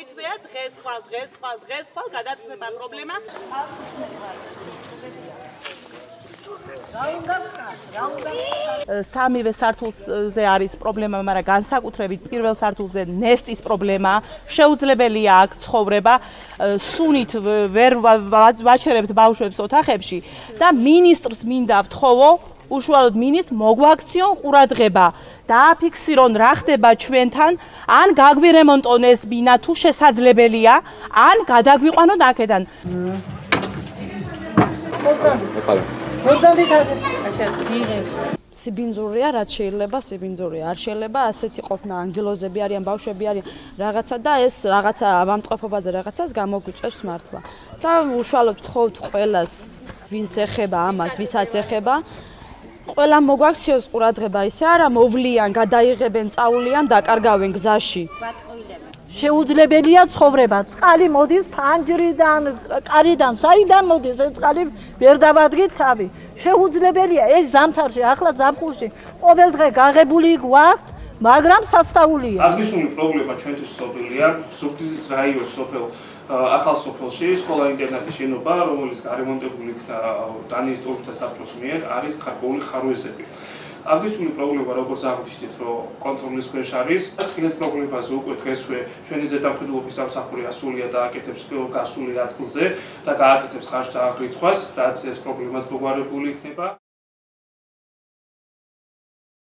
თვეა დღეს ხვალ გადაწყდება პრობლემა. სამივე სართულზე არის პრობლემა, მაგრამ განსაკუთრებით პირველ სართულზე ნესტის პრობლემა. შეუძლებელია აქ ცხოვრება, სუნით ვერ ვაჩერებთ ბავშვებს ოთახებში და მინისტრს მინდა ვთხოვო, უშუალოდ მინისტრს მოგვაქციონ ყურადღება. დააფიქსირონ რა ხდება ჩვენთან, ან გაგვირემონტონ ეს ბინა თუ შესაძლებელია, ან გადაგვიყვანონ აქედან. სიბინძურია, რაც შეიძლება სიბინძურია. არ შეიძლება ასეთი ყოფნა, ანგელოზები არიან, ბავშვები არიან, რაღაცა და ეს რაღაცა ავამტყოფობაზე რაღაცას გამოგვიწევს მართლა. და უშუალოდ ვთხოვთ ყველას, ვინც ეხება ამას, ვისაც ეხება, ყველა მოგვაქციოს ყურადღება, ისე არა მოვლიან, გადაიღებენ, წაულიან, დაკარგავენ გზაში. შეუძლებელია ცხოვრება. წყალი მოდის ფანჯრიდან, კარიდან, საიდან მოდის ეს წყალი ვერ დავადგით თავი. შეუძლებელია ეს ზამთარში, ახლა ზაფხულში ყოველდღე გაღებული გვაქვს, მაგრამ სასწაულია. აღნიშნული პრობლემა ჩვენთვის სოფელია, ზუგდიდის რაიონის სოფელ ახალ სოფელში სკოლა-ინტერნატის შენობა, რომელიც გარემონტებული იქნა დანიის ტურთა საბჭოს მიერ, არის გარკვეული ხარვეზები. აღნიშნული პრობლემა, როგორც აღნიშნეთ, რომ კონტროლის ქვეშ არის, წინის პრობლემაზე უკვე დღესვე ჩვენი ზედამხედველობის სამსახური ასულია დააკეთებს გასული ადგილზე და გააკეთებს ხარჯთა აღრიცხვას, რაც ეს პრობლემაც მოგვარებული იქნება.